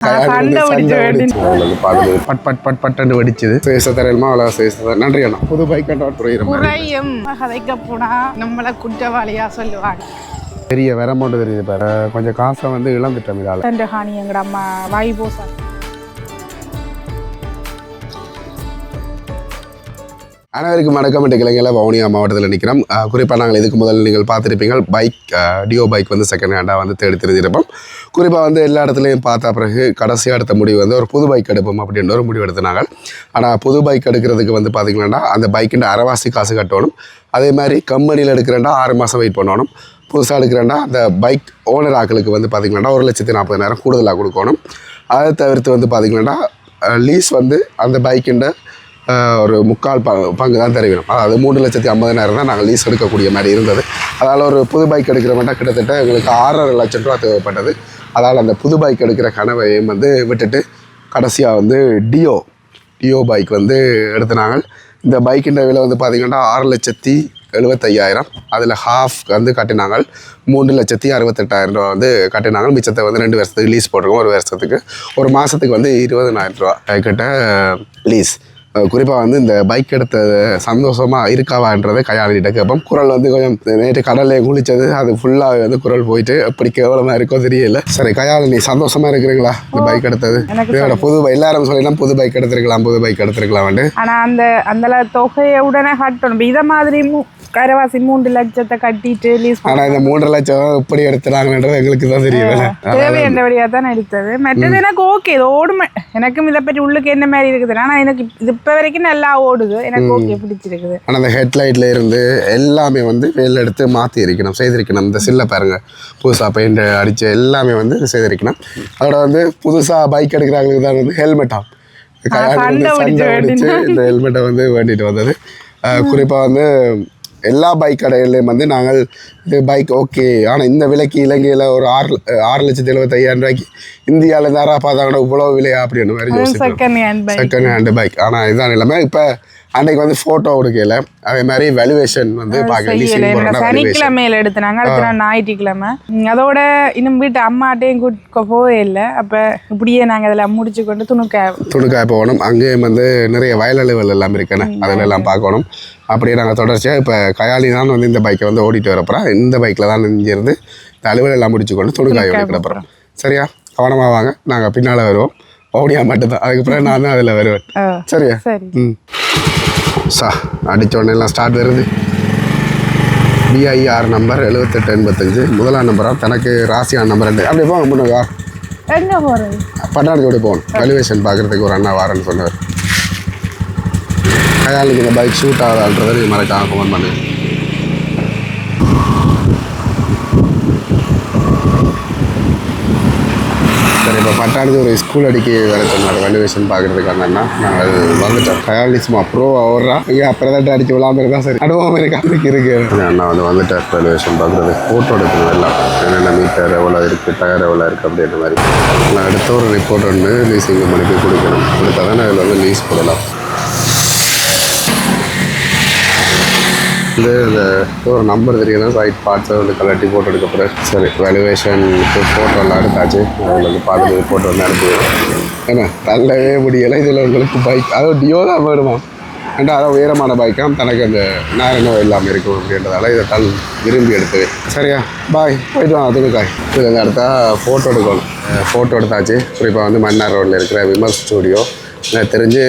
நன்றி அண்ணா. புது பைக் போனா நம்மள குற்றவாளியா சொல்லுவாங்க. பெரிய வேற அமௌண்ட் தெரியுது பாரு. கொஞ்சம் காசை வந்து இழந்துட்டோம் இதால. எங்கட அம்மா வாய் போசா. அனைவருக்கும் வணக்கம். இளைஞர்கள் வவுனியா மாவட்டத்தில் நிற்கிறோம். குறிப்பாக நாங்கள் இதுக்கு முதல் நீங்கள் பார்த்துருப்பீங்க பைக் டியோ பைக் வந்து செகண்ட் ஹேண்டாக வந்து தேடி தெரிஞ்சிருப்போம். குறிப்பாக வந்து எல்லா இடத்துலையும் பார்த்த பிறகு கடைசியாக எடுத்த முடிவு வந்து ஒரு புது பைக் எடுப்போம் அப்படின்ற ஒரு முடிவு எடுத்தினாங்க. ஆனால் புது பைக் எடுக்கிறதுக்கு வந்து பார்த்திங்கன்னா அந்த பைக்கின் அரைவாசி காசு கட்டணும். அதே மாதிரி கம்பெனியில் எடுக்கிறேன்டா 6 மாதம் வெயிட் பண்ணணும். புதுசாக எடுக்கிறேன்டா அந்த பைக் ஓனர் ஆக்களுக்கு வந்து பார்த்திங்கன்னா 1,40,000 கூடுதலாக கொடுக்கணும். அதை தவிர்த்து வந்து பார்த்திங்கன்னா லீஸ் வந்து அந்த பைக்கின்ற ஒரு 3/4 பங்கு தான் தெரிவிக்கணும். அதாவது 3,50,000 தான் நாங்கள் லீஸ் எடுக்கக்கூடிய மாதிரி இருந்தது. அதால் ஒரு புது பைக் எடுக்கிற மட்டும் கிட்டத்தட்ட எங்களுக்கு 6.5 லட்சம் ரூபா தேவைப்பட்டது. அதால் அந்த புது பைக் எடுக்கிற கனவையும் வந்து விட்டுட்டு கடைசியாக வந்து டியோ பைக் வந்து எடுத்தினாங்க. இந்த பைக்கின்ற விலை வந்து பார்த்திங்கன்னா 6,75,000. அதில் ஹாஃப் வந்து கட்டினாங்க. 3,68,000 ரூபா வந்து கட்டினாங்க. மிச்சத்தை வந்து 2 வருஷத்துக்கு லீஸ் போட்டிருக்கோம். ஒரு வருஷத்துக்கு ஒரு மாதத்துக்கு வந்து 20,000 ரூபா கிட்ட லீஸ். குறிப்பாக வந்து இந்த பைக் எடுத்த சந்தோஷமாக இருக்காவான்றதை கையாளிகிட்ட கேட்போம். குரல் வந்து கொஞ்சம் நேற்று கடலில் குளித்தது அது ஃபுல்லாக வந்து குரல் போயிட்டு எப்படி கேவலமாக இருக்கோ தெரியல. சரி கையாளி, நீ சந்தோஷமாக இருக்கிறீங்களா இந்த பைக் எடுத்தது? இதோட புது எல்லாரும் சொல்லிடலாம் புது பைக் எடுத்துருக்கலாம் வந்து. ஆனால் அந்த தொகையை உடனே கட்டணும். இதை மாதிரி கரைவாசி 3 லட்சத்தை கட்டிட்டு லீஸ். ஆனால் இந்த 3 லட்சம் எப்படி எடுத்துறாங்கன்றது எங்களுக்கு தான் தெரியல. தேவையற்றபடியாக தான் எடுத்தது. மற்றது எனக்கு ஓகே, இது ஓடுமை. எனக்கும் இதை பற்றி உள்ளுக்கு என்ன மாதிரி இருக்குது. ஆனால் எனக்கு இது இப்போ வரைக்கும் நல்லா ஓடுது. எனக்கு ஓகே, பிடிச்சிருக்குது. ஆனால் அந்த ஹெட்லைட்ல இருந்து எல்லாமே வந்து வெளில எடுத்து மாற்றி இருக்கணும், செய்திருக்கணும். இந்த சில்லை பாருங்க, புதுசாக பெயிண்ட் அடித்து எல்லாமே வந்து செய்திருக்கணும். அதோட வந்து புதுசாக பைக் எடுக்கிறாங்களுக்கு தான் வந்து ஹெல்மெட்டாக சண்டை பிடிச்சி இந்த ஹெல்மெட்டை வந்து வேண்டிட்டு வந்தது. குறிப்பாக வந்து எல்லா பைக் கடைகள்லையும் வந்து நாங்கள் இது பைக் ஓகே, ஆனால் இந்த விலைக்கு இலங்கையில் ஒரு 6,75,000 ரூபாய்க்கு இந்தியாவில் நேராக பார்த்தாங்கன்னா இவ்வளோ விலையா அப்படின்ற மாதிரி யோசிப்போம். Second hand bike. ஆனால் இதுதான் எல்லாமே இப்போ அன்றைக்கு வந்து ஃபோட்டோ கொடுக்கல. அதே மாதிரி வேல்யூவேஷன் வந்து சனிக்கிழமையில் எடுத்துனாங்க. அடுத்த நாள் ஞாயிற்றுக்கிழமை. அதோட இன்னும் வீட்டு அம்மாட்டையும் கூட்டு போவே இல்லை. அப்போ இப்படியே நாங்கள் அதில் முடிச்சு கொண்டு துணுக்காய் போகணும். அங்கேயும் வந்து நிறைய வயலளவுகள் எல்லாம் இருக்குன்னு அதில் எல்லாம் பார்க்கணும். அப்படியே நாங்கள் தொடர்ச்சியாக இப்போ கையாளி தான் வந்து இந்த பைக்கை வந்து ஓடிட்டு வரப்போகிறோம். இந்த பைக்கில் தான் இங்கிருந்து இந்த அலுவலை எல்லாம் முடிச்சு கொண்டு துணுக்காய் ஓடிக்கிறப்போகிறோம். சரியா? கவனமாக வாங்க. நாங்கள் பின்னால் வருவோம். ஓடியா மட்டும்தான். அதுக்கப்புறம் நான் தான் அதில் வருவேன். சரியா? அடித்த உடனே எல்லாம் ஸ்டார்ட் வருது. BIR number 7885. முதலாம் நம்பராக தனக்கு ராசியான நம்பர் 2. அப்படியே போங்க முன்னாடி பட்டாணத்தோடு போகணும். வேல்யூவேஷன் பார்க்குறதுக்கு ஒரு அண்ணா வாரன்னு சொன்னார். கையாளுக்கு இந்த பைக் ஷூட் ஆகுதான்றதை நீங்கள் மறக்காம கமெண்ட் பண்ணுங்க. சரி, இப்போ பட்டாணத்து ஒரு ஸ்கூல் அடிக்க வேலை சொன்னார். வேல்யூவேஷன் பார்க்குறதுக்கான நாங்கள் வந்துட்டோம். கையாளி சும்மா ப்ரோ அவர்றா இங்கே அப்புறம் தான் அடிச்சு விளாமல் இருந்தால் சரி அனுபவம் இருக்கு. அண்ணா வந்து வந்துட்டார் வேல்யூவேஷன் பார்க்குறது. ஃபோட்டோ எடுக்கணும் எல்லாம், என்னென்ன மீட்டர் எவ்வளோ இருக்குது, டயர் எவ்வளோ இருக்குது அப்படின்ற மாதிரி. நான் எடுத்த ஒரு ரிப்போர்ட் ஒன்று லீஸிங் கம்பெனிக்கு கொடுக்கணும். கொடுத்தா தான் அதில் வந்து லீஸ் போடலாம். இந்த ஒரு நம்பர் தெரியும், ரைட் பார்ட்ஸை வந்து கலட்டி போட்டோ எடுக்கப்புறம் சரி வேல்யூவேஷனுக்கு ஃபோட்டோலாம் எடுத்தாச்சு. அதில் வந்து பார்த்துட்டு ஃபோட்டோ வந்து அனுப்புவோம். ஏன்னா தள்ளவே முடியலை. இதில் உங்களுக்கு பைக் அதுவும் டியோ தான் வேணுமா ஏன்னா அதான் உயரமான பைக்காக தனக்கு அந்த நேரம் இல்லாமல் இருக்கும் அப்படின்றதால இதை தான் விரும்பி எடுத்தது. சரியா? பாய், போயிட்டு வாங்க துணுக்காய். இதில் வந்து எடுத்தா ஃபோட்டோ எடுக்கணும். ஃபோட்டோ எடுத்தாச்சு. குறிப்பாக வந்து மன்னார் ரோட்டில் இருக்கிற விமல் ஸ்டூடியோ. எனக்கு தெரிஞ்சு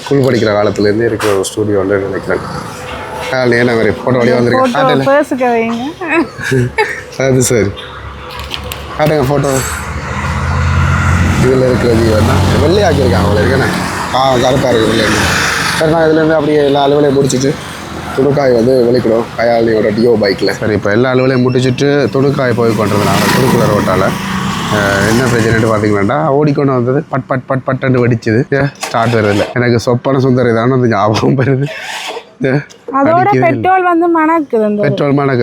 ஸ்கூல் படிக்கிற காலத்துலேருந்து இருக்கிற ஒரு ஸ்டூடியோ ஒன்று நினைக்கிறேன். என்ன மாதிரி ஃபோட்டோ வழியாக வந்துருக்கேன். அது சரி காட்டுங்க ஃபோட்டோ. இதில் இருக்கிறது வேணா வெள்ளையாக்கியிருக்காங்க அவ்வளோ இருக்கேண்ணே. கருப்பாக இருக்குது வெள்ளையா. சரி, நான் இதுலேருந்து அப்படியே எல்லா அலுவலையும் முடிச்சுட்டு துணுக்காய் வந்து வெளிக்கிடும் கையாளியோட டியோ பைக்கில். சரி, இப்போ எல்லா அலுவலையும் முடிச்சுட்டு துணுக்காய் போய் கொண்டிருந்தாங்க. துணுக்குள்ள ரோட்டால் என்ன பிரச்சனைட்டு பார்த்தீங்கன்னா ஓடிக்கொண்டு வந்தது பட்டு வெடிச்சுது. ஸ்டார்ட் வருதில்லை. எனக்கு சொப்பன சுந்தரி தான் வந்து ஞாபகம் வருது. அதோட பெட்ரோல் வந்து மணக்குது.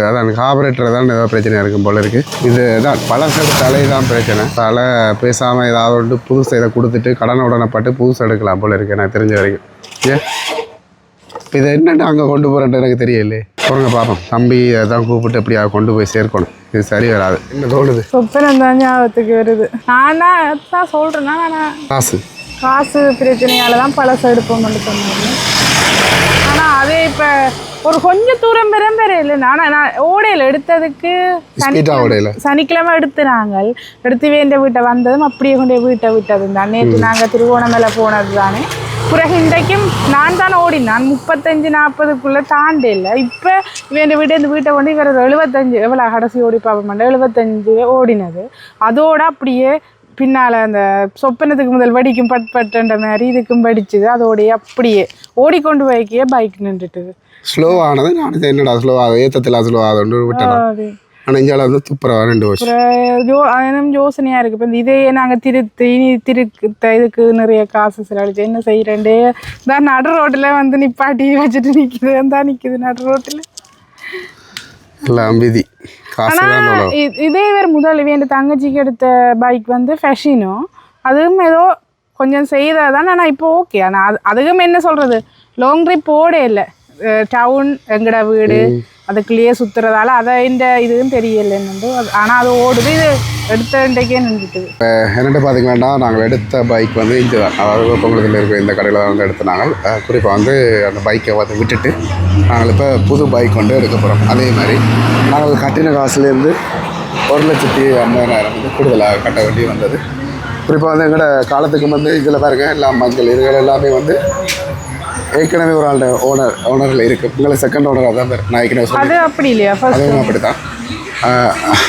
அதான் கார்பரேட்டர் தான் ஏதாவது பிரச்சனையாக இருக்கும் போல இருக்குது. இது தான் பழசு தலை தான் பிரச்சனை. தலை பேசாமல் ஏதாவது ஒன்று புதுசு இதை கொடுத்துட்டு கடனை உடனப்பட்டு புதுசு எடுக்கலாம் போல இருக்குது எனக்கு தெரிஞ்ச வரைக்கும். இது என்னென்னு அங்கே கொண்டு போகிறேன்ட்டு எனக்கு தெரியலையே. போங்க பார்ப்போம். தம்பி அதான் கூப்பிட்டு எப்படியா கொண்டு போய் சேர்க்கணும். இது சரி வராது. என்ன தோணுது? சொப்பனம் தான் ஞாபகத்துக்கு வருது. நான் தான் சொல்கிறேன்னா காசு பிரச்சனையால தான் பழசு எடுப்போம்னு சொன்னாங்க. ஆனால் அதே இப்போ ஒரு கொஞ்சம் தூரம் பெற இல்லை. ஆனால் நான் ஓடையில் எடுத்ததுக்கு சனிக்கிழமை எடுத்து நாங்கள் எடுத்து வேண்டிய வீட்டை வந்ததும் அப்படியே கொண்டே வீட்டை விட்டது தான். நேற்று நாங்கள் திருவோணமலை போனது தானே. பிறகு இன்றைக்கும் நான் தானே ஓடினான் 35-40க்குள்ளே தாண்டி இல்லை. இப்போ வேண்டிய வீட்டை இந்த வீட்டை கொண்டு இவர் 75 எவ்வளோ கடைசி ஓடி பார்ப்ப 75 ஓடினது. அதோட அப்படியே பின்னால் அந்த சொப்பனத்துக்கு முதல் வடிக்கும் பட்டுன்ற மாதிரி இதுக்கும் படிச்சுது. அதோடைய அப்படியே ஓடிக்கொண்டு போய்க்கே பைக் நின்றுட்டுது. ஸ்லோ ஆனது. நான் என்னடா ஸ்லோ ஆகுது, ஏற்றத்தில் ஸ்லோ ஆகுது விட்டேன். ஆனால் இஞ்சால வந்து துப்புரவா 2 வருஷம் யோசனையாக இருக்குது. இப்போ இந்த இதையே நாங்கள் இதுக்கு நிறைய காசு செலவழிச்சு என்ன செய்கிறேன்டே தான் நடு ரோட்டில் வந்து நிப்பாட்டி வச்சுட்டு நிற்கிது தான் நிற்கிது நடு ரோட்டில் எல்லாம் விதி. ஆனால் இதே வேறு என் தங்கச்சிக்கு எடுத்த பைக் வந்து ஃபெஷினோ. அதுவும் ஏதோ கொஞ்சம் செய்தால் தான். ஆனால் இப்போ ஓகே. ஆனால் அதுக்கும் என்ன சொல்கிறது, லாங் ட்ரிப் போட இல்லை. டவுன் எங்கட வீடு அதுக்குள்ளேயே சுற்றுறதால அதை இந்த இதுவும் தெரியலைன்னு. ஆனால் அது ஓடுது. இது எடுத்த இன்றைக்கே நின்றுட்டுது. இப்போ என்னென்னு பார்த்தீங்கன்னா நாங்கள் எடுத்த பைக் வந்து இங்கே தான், அதாவது பொங்கலத்தில் இருக்கிற இந்த கடையில் தான் வந்து எடுத்து நாங்கள் குறிப்பாக வந்து அந்த பைக்கை வந்து விட்டுட்டு நாங்கள் இப்போ புது பைக் கொண்டு எடுக்க போகிறோம். அதே மாதிரி நாங்கள் கட்டின காசுலேருந்து 1,50,000 வந்து கூடுதலாக கட்ட வேண்டி வந்தது. குறிப்பாக வந்து எங்களோட காலத்துக்கு வந்து இதில் பாருங்க எல்லாம் மஞ்சள் இதுகள் எல்லாமே வந்து ஏற்கனவே ஒரு ஆள் ஓனரில் இருக்குது. உங்களை செகண்ட் ஓனராக தான் பேர் நான் ஏற்கனவே அது அப்படி இல்லையா? அதுவும் அப்படி தான்.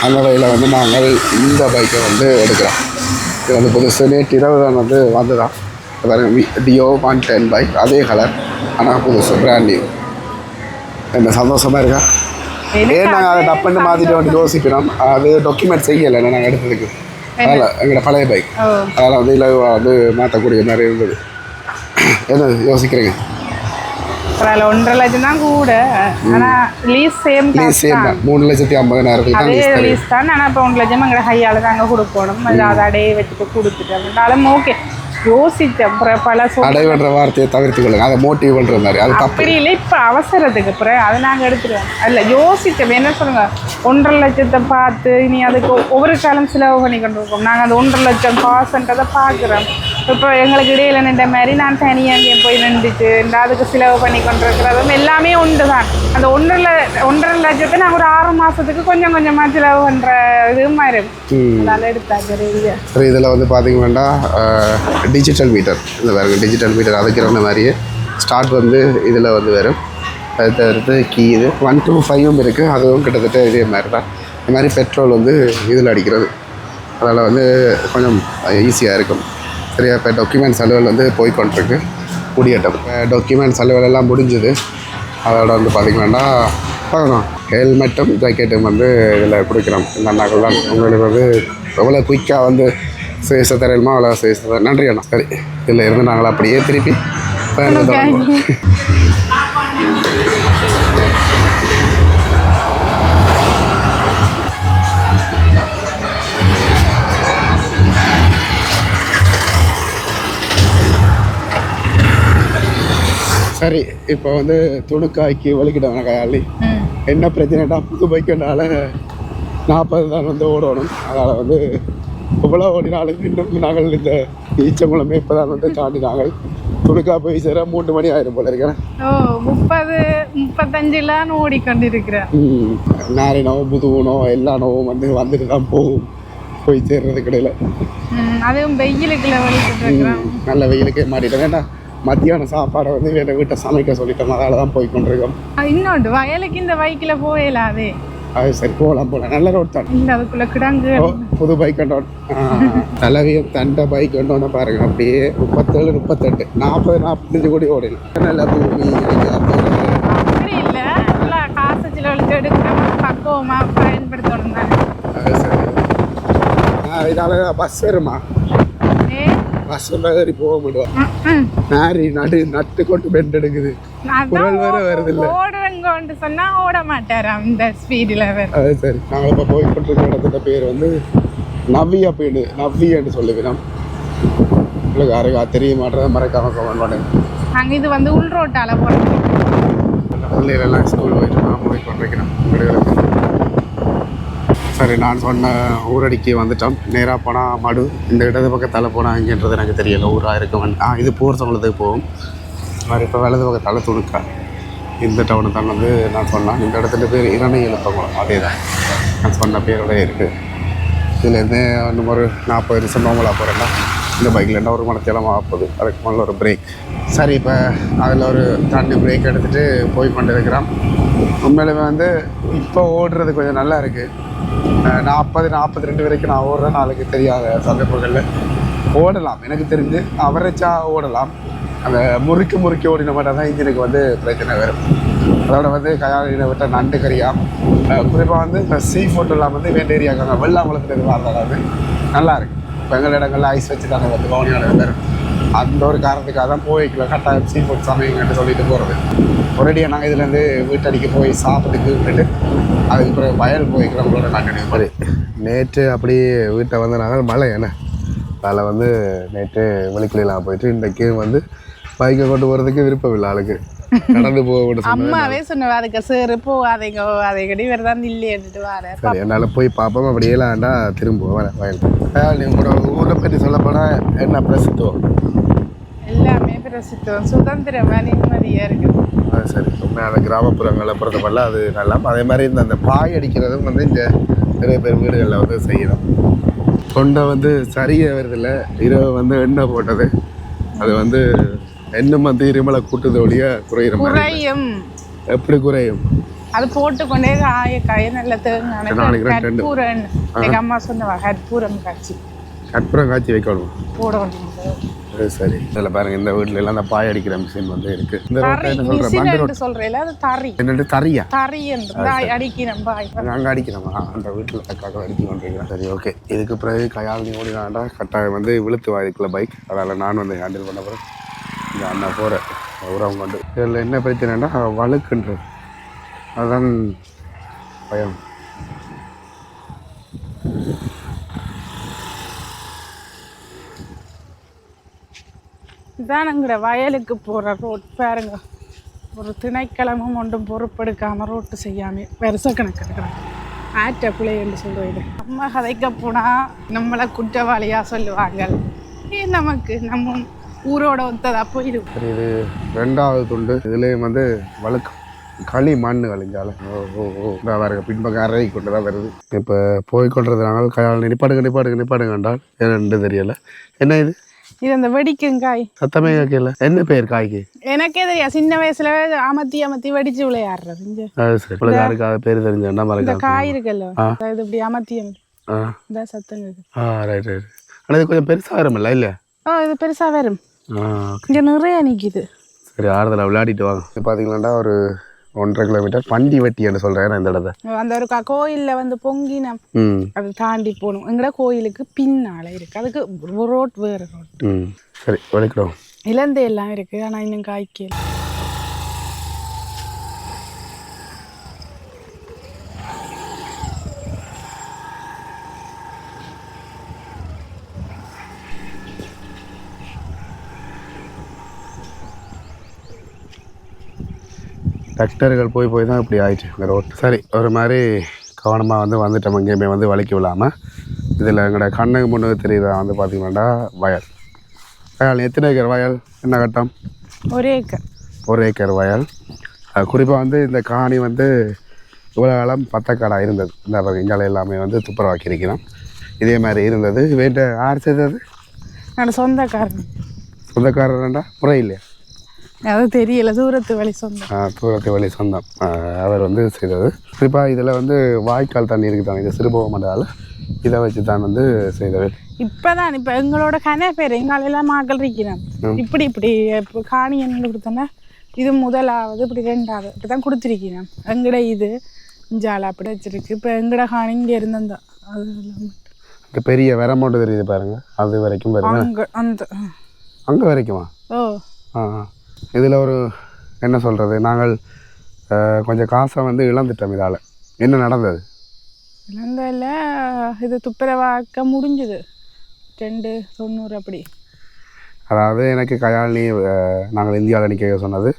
அந்த வகையில் வந்து நாங்கள் இந்த பைக்கை வந்து எடுக்கிறோம். இது வந்து புதுசு நேற்று இரவு தான் வந்து வந்துதான். டியோ 110 பைக், அதே கலர், ஆனால் புதுசு பிராண்ட் நியூ. என்ன சந்தோஷமாக இருக்கா? ஏன் நாங்கள் அதை டப்புன்னு மாற்றிட்டு வந்து யோசிக்கிறோம். அது டாக்குமெண்ட் செய்யலை நாங்கள் எடுத்ததுக்கு. அதில் எங்களோட பழைய பைக் அதில் வந்து இல்லை வந்து மாற்றக்கூடிய மாதிரி இருந்தது. என்ன யோசிக்கிறீங்க? 1.5 லட்சம் தான் கூட. ஆனால் லீஸ் சேம் தான் 3,50,000 அதே லீஸ் தான். ஆனால் இப்போ 1 லட்சம் எங்களை கையால் தாங்க கொடுக்கணும். அதை அடையே வச்சுட்டு கொடுத்துட்டோம். ஓகே யோசிச்சேன். அப்புறம் பல அடைவன்ற வார்த்தையை தவிர்த்து கொள்ளுங்க. அதை மோட்டிவ் பண்ணுற மாதிரி அது அப்படி இல்லை. இப்போ அவசரத்துக்கு அப்புறம் அதை நாங்கள் எடுத்துருவோம். இல்லை யோசித்தோம். என்ன சொல்லுங்க, 1.5 லட்சத்தை பார்த்து இனி அதுக்கு ஒவ்வொரு காலம் செலவு பண்ணி கொண்டு இருக்கோம். நாங்கள் அந்த 1.5 லட்சம் காசுன்றதை பார்க்குறோம். இப்போ எங்களுக்கு இடையில நின்ற மாதிரி நான் தனியாக போய் நின்றுச்சு அதுக்கு செலவு பண்ணி கொண்டு இருக்கிறதும் எல்லாமே உண்டு தான். அந்த 1.5 லட்சத்தை நாங்கள் ஒரு 6 மாதத்துக்கு கொஞ்சம் கொஞ்சமாக செலவு பண்ணுற இது மாதிரி அதனால் எடுத்தாங்க. சரி, இதில் வந்து பார்த்தீங்கன்னா டிஜிட்டல் மீட்டர், இந்த வேறு டிஜிட்டல் மீட்டர் அதுக்கிற மாதிரியே ஸ்டார்ட் வந்து இதில் வந்து வரும். அது தவிர்த்து கீ இது 1 to 5 இருக்குது. அதுவும் கிட்டத்தட்ட இதே மாதிரி தான். இந்த மாதிரி பெட்ரோல் வந்து இதில் அடிக்கிறது. அதனால் வந்து கொஞ்சம் ஈஸியாக இருக்கும். சரியா? இப்போ டாக்குமெண்ட்ஸ் அலுவல் வந்து போய்கொண்டிருக்கு. முடியட்டும். டாக்குமெண்ட்ஸ் அலுவலெல்லாம் முடிஞ்சுது. அதோட வந்து பார்த்திங்கன்னா பார்க்கணும் ஹெல்மெட்டும் ஜாக்கெட்டும் வந்து இதில் கொடுக்குறோம். இந்த அண்ணாக்கள் தான் உங்களுக்கு வந்து எவ்வளோ குயிக்காக வந்து சேச தரையிலுமா அவ்வளோ சேச. நன்றி அண்ணா. சரி, இதில் இருந்து நாங்கள் அப்படியே திருப்பி சரி. இப்போ வந்து துணுக்காய்க்கு வலிக்கிட்டவன கையாளி என்ன பிரச்சனைடா, புது பைக்குனால 40 தான் வந்து ஓடணும். அதனால் வந்து இவ்வளோ ஓடினாலும் இன்னும் நாங்கள் இந்த ஈச்சங்குளமே இப்போ தான் வந்து தாண்டினாங்க. துணுக்கா போய் சேர 3 மணி ஆயிரம் போல இருக்கிறேன். 30-35 ஓடிக்கொண்டிருக்கிறேன். நாரி நோவு புது நோவு எல்லா நோவும் வந்துட்டு தான் போய் சேர்றது கிடையாது. அதுவும் வெயிலுக்குள்ள வலிக்கிட்டு இருக்கிறேன். நல்ல வெயிலுக்கே மாட்டிட்டேன். வேண்டாம், மத்தியான சாப்பாடை வந்து வேறு வீட்டை சமைக்க சொல்லிட்டோம். அதனால தான் போய் கொண்டிருக்கோம். இன்னொன்று வயலுக்கு இந்த பைக்கில் போயிடலாதே. அது சரி, போகலாம். நல்ல ரோட் தான். இல்லை அதுக்குள்ளே கிடங்கு புது பைக் கண்டோம். தலைவியும் தண்டை பைக் கண்டோன்னு பாருங்க. அப்படியே 37, 38, 40, 45 கோடி ஓடணும். நல்ல பூமி அப்படி இல்லை. நல்லா காசு செலவழிச்சு எடுக்கிறோம், பக்குவமாக பயன்படுத்தணும் தானே. அது சரி. இதனால பஸ் வருமா? பஸ் ஏறி போக முடியும். நாரி நட்டு கொண்டு பெண்ட் எடுக்குது. குரல் வேற வருது. இல்லை ஓடுவேன்னு சொன்னா ஓட மாட்டாராம் இந்த ஸ்பீடில். அது சரி. நாங்கள் இப்போ போய்கொண்டிருக்க இடத்துல பேர் வந்து நவ்வின்னு சொல்லுவினோம். உங்களுக்கு யாருக்கா தெரிய மாட்டேறத மறக்காம கமெண்ட் பண்ணுங்க. நாங்கள் இது வந்து உள் ரோட்டால் போகிறோம். பிள்ளைகளெல்லாம் ஸ்கூல் போயிட்டு நான் போய் கொண்டிருக்கிறேன் வீடுகளுக்கு. சரி, நான் சொன்ன ஊரடிக்கு வந்துட்டோம். நேராக போனால் மடு, இந்த இடது பக்கத்தால் போனால் இங்கேன்றது எனக்கு தெரியல, ஊராக இருக்கும். இது போர் சம்பளத்துக்கு போகும். மாதிரி இப்போ வலது பக்கத்தால் துணுக்கா இந்த டவுனு தான் வந்து நான் சொன்னேன். இந்த இடத்துல பேர் இரணை எழுப்பங்குளம், அதே தான் நான் சொன்ன பேரோட இருக்குது. இதுலேருந்து இன்னும் ஒரு 40 நிமிஷம் நோமலாக போகிறேன்னா இந்த பைக்கில் ஒரு மணத்தேலம் ஆகுது. அதுக்கு மேலே ஒரு பிரேக். சரி, இப்போ அதில் ஒரு தண்ணி பிரேக் எடுத்துகிட்டு போய் கொண்டு இருக்கிறோம். உண்மையிலுமே வந்து இப்போ ஓடுறது கொஞ்சம் நல்லா இருக்குது. 40-42 வரைக்கும் நான் ஓடுறேன். நாளைக்கு தெரியாத சந்தர்ப்பங்களில் ஓடலாம், எனக்கு தெரிஞ்சு அவரேஜாக ஓடலாம். அந்த முறுக்கி ஓடின மட்டும் தான் இன்ஜினுக்கு வந்து பிரச்சனை வரும். அதோட வந்து கயாலினை விட்ட நண்டு கறியாக குறிப்பாக வந்து இந்த சீ ஃபுட்டெல்லாம் வந்து வேண்ட ஏரியாக்காங்க வெள்ளாங்குளத்தில் வாழ்ந்தாலும் நல்லா இருக்குது. இப்போ எங்கள் இடங்களில் ஐஸ் வச்சு தானே வந்து கவுனியோட வரும். அந்த ஒரு காரணத்துக்காக தான் போய்க்கல கட்டாயம் சீ ஃபுட் சமையங்கன்னு சொல்லிட்டு போகிறது. ஒரேடியாக நாங்கள் இதுலேருந்து வீட்டடிக்கு போய் சாப்பிட்டுக்கு விட்டுட்டு அதுக்கப்புறம் வயல் போய்க்கிறவங்களோட நாங்கள் மாதிரி நேற்று அப்படியே வீட்டை வந்து நாங்கள் மழை என்ன அதில் வந்து நேற்று வெளிக்குள்ளாக போயிட்டு இன்றைக்கு வந்து பைக்கை கொண்டு போகிறதுக்கு விருப்பம் இல்லை ஆளுக்கு. நடந்து போக அம்மாவே சொன்னவா அதுக்கு சார் போகாதீங்க அதை கடி வேறு தான் இல்லை எடுத்துட்டு வரேன். சரி, என்னால் போய் பார்ப்போம். அப்படியே இல்லைண்டா திரும்ப வரேன் வயல். நீங்களோட ஊரை பற்றி சொல்லப்போனால் என்ன பிரசித்துவம்? எல்லாமே பிரசித்தம், சுதந்திரமாக நிம்மதியாக இருக்குது. அது சரி, உண்மையான கிராமப்புறங்களை பொறுத்தப்படல அது நல்லா. அதே மாதிரி அந்த பாய் அடிக்கிறதும் வந்து இங்கே நிறைய பேர் வீடுகளில் வந்து செய்யணும். தொண்டை வந்து சரியே வருதில்ல, இரவு வந்து எண்ணெய் போட்டது அது வந்து இன்னும் வந்து இருமலை கூட்டுது ஒழிய குறையும். எப்படி குறையும்? அது போட்டுக்கொண்டே காய நல்ல கற்பூரம். எங்கள் அம்மா சொன்னவா கற்பூரம் காய்ச்சி வைக்கணும் போடணும். சரி, இதில் பாருங்க, இந்த வீட்டில எல்லாம் அந்த பாய் அடிக்கிற மிஷின் வந்து இருக்கு. இந்த சொல்றேன் அது தறி. என்னட்டு தறியா? தறி என்று அடிக்கிறோம் பாய். நாங்கள் அடிக்கிறோமா அந்த வீட்டில் தக்காக அடிக்க கொண்டிருக்கிறேன். சரி, ஓகே. இதுக்கு பிறகு கையாளி ஓடினாண்டா கட்டாயம் வந்து விழுத்து வாய்க்குள்ள பைக். அதால் நான் வந்து ஹேண்டில் பண்ண போகிறேன். இந்த அண்ணா போகிறேன் உரம் கொண்டு. இதில் என்ன பிரச்சனைன்னா வழுக்குன்றது, அதுதான் பயம். இதான் எங்கட வயலுக்கு போகிற ரோட் பாருங்க. ஒரு திணைக்கிழமும் ஒன்றும் பொறுப்பெடுக்காமல் ரோட்டு செய்யாமல் வருஷக்கணக்கு இருக்கிறாங்க. ஆற்ற பிள்ளைன்னு சொல்லுவது. அம்மா கதைக்க போனால் நம்மளை குற்றவாளியாக சொல்லுவாங்க. நமக்கு நம்ம ஊரோட ஒத்ததாக போயிடும். சரி, இது 2வது துண்டு. இதுலேயும் வந்து வழுக்கு களி மண் கழிஞ்சாலும் வேறு பின்பக்கம் அறை கொண்டு தான் வருது. இப்போ போய்கொண்டிருந்தாங்க கையால் நிப்பாடுங்க என்றால் என்னென்று தெரியலை. என்ன இது? இது அந்த வெடிக்கும் காய். சத்தமே கேட்கல. என்ன பேர் காய்க்கு? எனக்கே தெரியாது. சின்ன வயசுல அமர்த்தி வெடிச்சு விளையாடுறது. சரி, யாருக்காக பேர் தெரிஞ்ச காய் இருக்குல்ல, இது இப்படி அமர்த்தி சத்தம் இருக்கு. Right right. ஆனால் இது கொஞ்சம் பெருசாக வரும்ல இல்லை? இது பெருசா வரும். இங்கே நிறைய நிற்கிது. சரி, ஆறுதல் விளையாடிட்டு வாங்க. இப்போ பார்த்தீங்களாண்டா ஒரு 1.5 கிலோமீட்டர் பண்டி வெட்டி என்று சொல்கிறேன் இந்த இடத்த. அந்த ஒரு கோயிலில் வந்து பொங்கினம் அதை தாண்டி போகணும். எங்கட கோயிலுக்கு பின்னால் இருக்குது. அதுக்கு ரோட் வேறு ரோட். சரி, வலிக்கிறோம். இலந்தை எல்லாம் இருக்குது, ஆனால் இன்னும் காய்க்கல. டிராக்டர்கள் போய் தான் இப்படி ஆயிடுச்சு இந்த ரோட்டு. சரி, ஒரு மாதிரி கவனமாக வந்து வந்துட்டோம். எங்கேயுமே வந்து வலிக்க விடாமல். இதில் எங்களோட கண்ணுக்கு முன்னுக்கு தெரியுதா வந்து பார்த்தீங்கன்னா வயல். எத்தனை ஏக்கர் வயல்? என்ன கட்டம்? 1 ஏக்கர். 1 ஏக்கர் வயல். குறிப்பாக வந்து இந்த காணி வந்து இவ்வளோ காலம் பத்தக்காடாக இருந்தது. இந்த இங்கால எல்லாமே வந்து துப்புரவாக்கியிருக்கிறோம். இதே மாதிரி இருந்தது. வேண்ட யார் செய்தது? சொந்தக்காரன்டா முறை இல்லையா? அது தெரியல. தூரத்து வழி சொந்தம் அவர் வந்து செய்தது. குறிப்பாக இதில் வந்து வாய்க்கால் தண்ணி இருக்குதாங்க. இது சிறுபோகமண்டால் இதை வச்சு தான் வந்து செய்தது. இப்போதான் இப்போ எங்களோட பேர் எங்களெல்லாம் மக்கள் இருக்கிறோம். இப்படி இப்போ காணி என்ன கொடுத்தோன்னா இது முதலாவது, இப்படி 2வது இப்படி தான் கொடுத்துருக்கிறோம். எங்கட இது இஞ்சாலை அப்படி வச்சிருக்கு. இப்போ எங்கட காணி இங்கே இருந்தந்தா அது இந்த பெரிய வரமோட்டு தெரியுது பாருங்க, அது வரைக்கும் பாருங்க. அங்கே வரைக்குமா? இதில் ஒரு என்ன சொல்கிறது, நாங்கள் கொஞ்சம் காசை வந்து இழந்துட்டோம். இதால் என்ன நடந்தது? இழந்ததில் இது துப்புரவாக்க முடிஞ்சுது 290 அப்படி. அதாவது எனக்கு கயாலினி நாங்கள் இந்தியாவில் நிற்க சொன்னது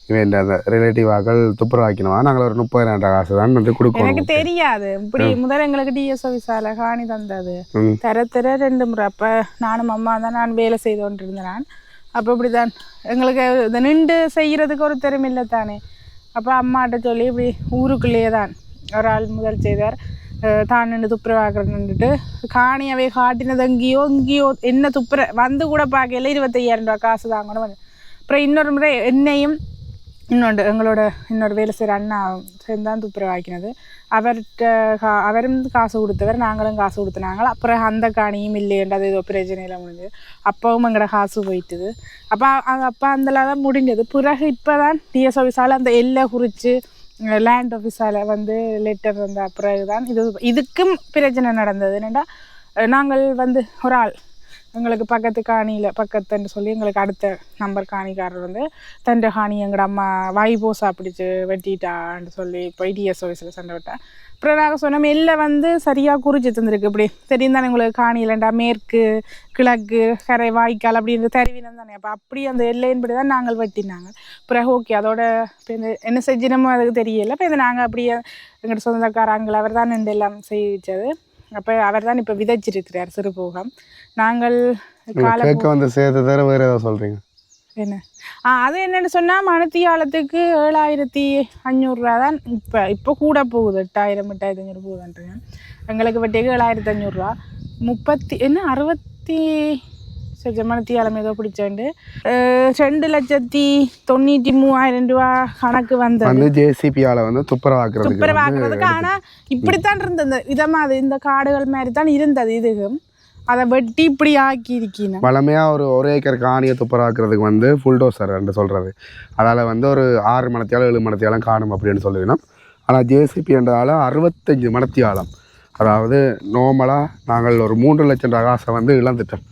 இவன் அந்த ரிலேட்டிவாக்கள் துப்புரவாக்கினவா நாங்கள் ஒரு 30,000 காசு தான் வந்து கொடுக்கணும். எனக்கு தெரியாது இப்படி முதல்ல எங்களுக்கு டிஎஸ் ஆஃபீஸால காணி தந்தது தர 2 முறை. அப்போ நானும் அம்மா தான் நான் வேலை செய்து கொண்டு இருந்தேன் நான். அப்போ இப்படிதான் எங்களுக்கு இதை நின்று செய்கிறதுக்கு ஒரு திறமை இல்லை தானே. அப்போ அம்மாட்ட சொல்லி இப்படி ஊருக்குள்ளேயே தான் ஒரு ஆள் முதல் செய்தார் தான் நின்று துப்புரவாக்குறேன்னுட்டு காணியவை காட்டினது எங்கேயோ என்ன துப்புர வந்து கூட பார்க்கல 25,000 ரூபா காசு தாங்கணும். அப்புறம் இன்னொரு முறை என்னையும் எங்களோட இன்னொரு வேலை செய்கிற அண்ணா சேர்ந்து தான் துப்புரவாக்கினது. அவரும் காசு கொடுத்தவர், நாங்களும் காசு கொடுத்துனாங்க. அப்புறம் அந்த காணியும் இல்லையன்றது ஏதோ பிரச்சனையில் முடிஞ்சது. அப்பவும் எங்களோட காசு போயிட்டுது. அப்போ அதில் தான் முடிஞ்சது. பிறகு இப்போ தான் டிஎஸ் ஆஃபீஸால் அந்த எல்லை குறித்து லேண்ட் ஆஃபீஸால் வந்து லெட்டர் வந்த பிறகு தான் இதுக்கும் பிரச்சனை நடந்தது. என்னென்னா நாங்கள் வந்து ஒரு ஆள் எங்களுக்கு பக்கத்து காணியில் பக்கத்துன்னு சொல்லி எங்களுக்கு அடுத்த நம்பர் காணிக்காரர் வந்து தண்டை காணி எங்களோட அம்மா வாய்போசா பிடிச்சி வெட்டிட்டான்னு சொல்லி இப்போ டிஎஸ் ஆஃபீஸில் சண்டை விட்டேன். அப்புறம் நாங்கள் சொன்னோம் எல்லை வந்து சரியாக குறிச்சி தந்துருக்கு. இப்படி தெரியும் தானே உங்களுக்கு காணியிலண்டா மேற்கு கிழக்கு கரை வாய்க்கால் அப்படின்ற தெரிவினம் தானே. அப்போ அப்படி அந்த எல்லையின்படி தான் நாங்கள் வெட்டினாங்க. பிறகு ஓகே அதோட இப்போ இந்த என்ன செஞ்சினமோ அதுக்கு தெரியலை. இப்போ இந்த நாங்கள் அப்படியே எங்களோட சொந்தக்காரங்கள் அவர் தான் இந்த எல்லாம் செய்விச்சது. அப்போ அவர் தான் இப்போ விதைச்சிருக்கிறார் சிறுபோகம். நாங்கள் கேட்க வந்து சேர்த்து தர வேறு ஏதாவது சொல்கிறீங்க என்ன அது என்னென்னு சொன்னால் மணித்தியாலத்துக்கு 7,500 ரூபா தான் இப்போ கூட போகுது. 8,000 போகுதுன்றேன். எங்களுக்கு வட்டிக்கு 7,500 ரூபா 60 மணித்தியாலம் ஏதோ பிடிச்சோண்டு 2,93,000 ரூபா கணக்கு வந்து ஜேசிபியால் வந்து துப்புரவாக்குறதுக்கு. ஆனால் இப்படித்தான் இருந்தது விதமாக இந்த காடுகள் மாதிரி தான் இருந்தது. இதுக்கும் அதை வெட்டி இப்படி ஆக்கி இருக்கீங்க. வளமையாக ஒரு ஏக்கர் காணியை துப்புரவாக்குறதுக்கு வந்து ஃபுல்டோசர் என்று சொல்கிறது. அதால் வந்து ஒரு 6 மணித்தியாலம் 7 மணித்தியாலம் காணும் அப்படின்னு சொல்லுவினோம். ஆனால் ஜேசிபி என்றதால் 65 மணித்தியாலம். அதாவது நார்மலாக நாங்கள் ஒரு 3 லட்சம் காசை வந்து இழந்துட்டோம்.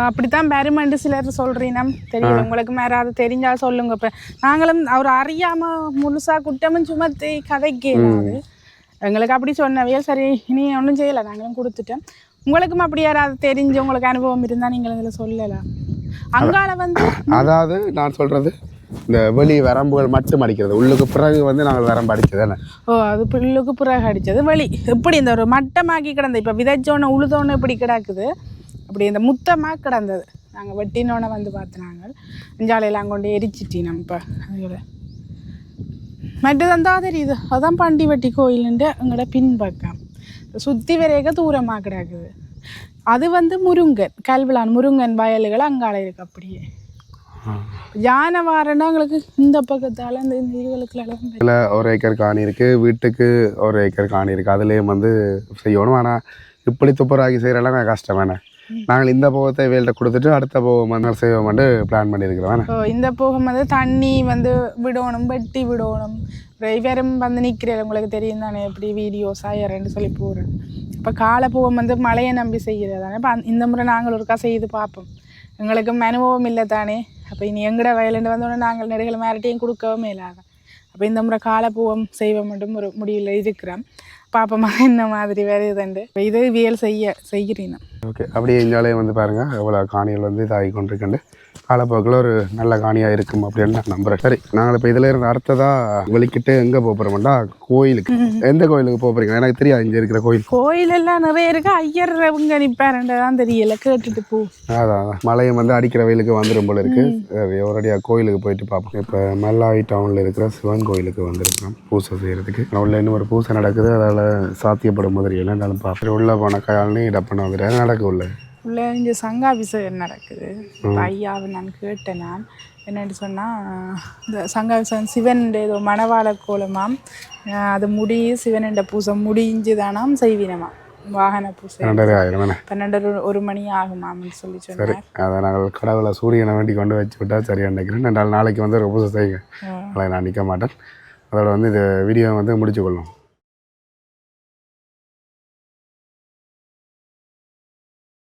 அப்படித்தான் பெருமெண்டு சிலர் சொல்கிறீங்க. தெரியல உங்களுக்கு மேலே அது தெரிஞ்சால் சொல்லுங்க. இப்போ நாங்களும் அவர் அறியாமல் முழுசாக குட்டமும் சுமத்தி கதைக்காது எங்களுக்கு அப்படி சொன்னவையே. சரி இனி ஒன்றும் செய்யலை, நாங்களும் கொடுத்துட்டேன். உங்களுக்கும் அப்படி யாராவது தெரிஞ்சு உங்களுக்கு அனுபவம் இருந்தால் நீங்கள் இதில் சொல்லலாம். அங்கால வந்து அதாவது நான் சொல்கிறது இந்த வெளி வரம்புகள் மட்டும் அடிக்கிறது, உள்ளுக்கு பிறகு வந்து நாங்கள் வரம்பு அடித்ததானே. அது உள்ளுக்கு பிறகு அடித்தது வெளி எப்படி இந்த ஒரு மட்டமாக்கி கிடந்தது. இப்போ விதைச்சோன்னு உழுதோன்னு இப்படி கிடக்குது, அப்படி இந்த முத்தமாக கிடந்தது. நாங்கள் வெட்டினோன்னே வந்து பார்த்து நாங்கள் அஞ்சாலையெல்லாம் கொண்டு எரிச்சிட்டினோம். இப்போ அதோட மற்றது தான் தெரியுது. அதான் பாண்டி வெட்டி கோயிலுண்டு எங்களோட பின்பக்கம் சுற்றி வரையக்க தூரமாக கிடக்குது. அது வந்து முருங்கன் கல்விளான் முருங்கன் வயல்கள் அங்கால இருக்குது. அப்படியே யானை வாரன்னா எங்களுக்கு இந்த பக்கத்தால் இந்த இதுகளுக்குலாம் இதில் 1 ஏக்கர் காணி இருக்குது, வீட்டுக்கு 1 ஏக்கர் காணி இருக்குது. அதுலேயும் வந்து செய்யணும். ஆனால் இப்படி துப்புராகி செய்கிறலாம் கஷ்டம் வேணே. நாங்கள் இந்த போகத்தை வேலை கொடுத்துட்டு அடுத்த போகம் வந்து செய்வோம் வந்து பிளான் பண்ணியிருக்கிறோம். இந்த போகம் வந்து தண்ணி வந்து விடணும், வெட்டி விடணும். வெறும் வந்து நிற்கிறேன் உங்களுக்கு தெரியும் தானே, எப்படி வீடியோஸ் ஆயிரன்னு சொல்லி போகிறேன். இப்போ காலை போகம் வந்து மழையை நம்பி செய்கிறது தானே. இப்போ இந்த முறை நாங்கள் ஒருக்கா செய்து பார்ப்போம். எங்களுக்கும் அனுபவம் இல்லை தானே. அப்போ இனி எங்கட வயலுண்டு வந்தோடனே நாங்கள் நெடுகள் மேரட்டையும் கொடுக்கவும் இல்லாத. அப்போ இந்த முறை காலை போகம் செய்வோம் மட்டும் ஒரு முடிவில் இருக்கிறோம். பாப்பமா என்ன மாதிரி வருதுண்டு இது வியல் செய்கிறீங்க. ஓகே, அப்படியே இஞ்சாலே வந்து பாருங்கள் எவ்வளோ காணிகள் வந்து இதாகி கொண்டிருக்கண்டு. காலப்போக்கில் ஒரு நல்ல காணியாக இருக்கும் அப்படின்னு நான் நம்புகிறேன். சரி, நாங்கள் இப்போ இதில் இருந்து அடுத்ததாக வெளிக்கிட்டு எங்கே போகிறோம்டா கோயிலுக்கு. எந்த கோயிலுக்கு போகிறீங்க? எனக்கு தெரியாது இங்கே இருக்கிற கோயில் எல்லாம் நிறைய இருக்குது. ஐயர் இவங்க நிற்பாருன்ற தான் தெரியல, கேட்டுட்டு போ. அதான் மலையம் வந்து அடிக்கிற வெயிலுக்கு வந்துடும் போல இருக்குது. ஒரடியாக கோயிலுக்கு போயிட்டு பார்ப்போம். இப்போ மல்லாவி டவுனில் இருக்கிற சிவன் கோயிலுக்கு வந்திருக்கிறோம் பூசை செய்கிறதுக்கு. உள்ள இன்னும் ஒரு பூசை நடக்குது, அதில் சாத்தியப்படும் மாதிரி எல்லாம் இருந்தாலும் பார்ப்போம். உள்ளே போன கையால்னு டப்புன்னு வந்துட்டு நடக்க உள்ள இங்கே சங்காபிஷேகம் நடக்குது. ஐயாவை நான் கேட்டேன். நான் என்னென்னு சொன்னால் இந்த சங்காபிஷேகம் சிவன் ஏதோ மணவாள கோலமாம், அது முடிய சிவனண்ட பூசை முடிஞ்சு தானாம் செய்வினமாம். வாகன பூசை 12-1 மணி ஆகுமாம்னு சொல்லி சொன்னேன். அதை நாங்கள் கடவுளை சூரியனை வேண்டி கொண்டு வச்சு விட்டால் சரியாக நினைக்கிறேன். நாளைக்கு வந்து ஒரு பூசை செய்யுங்க, அதை நான் நிற்க மாட்டேன். அதோட வந்து இந்த வீடியோ வந்து முடிச்சு கொள்ளும்.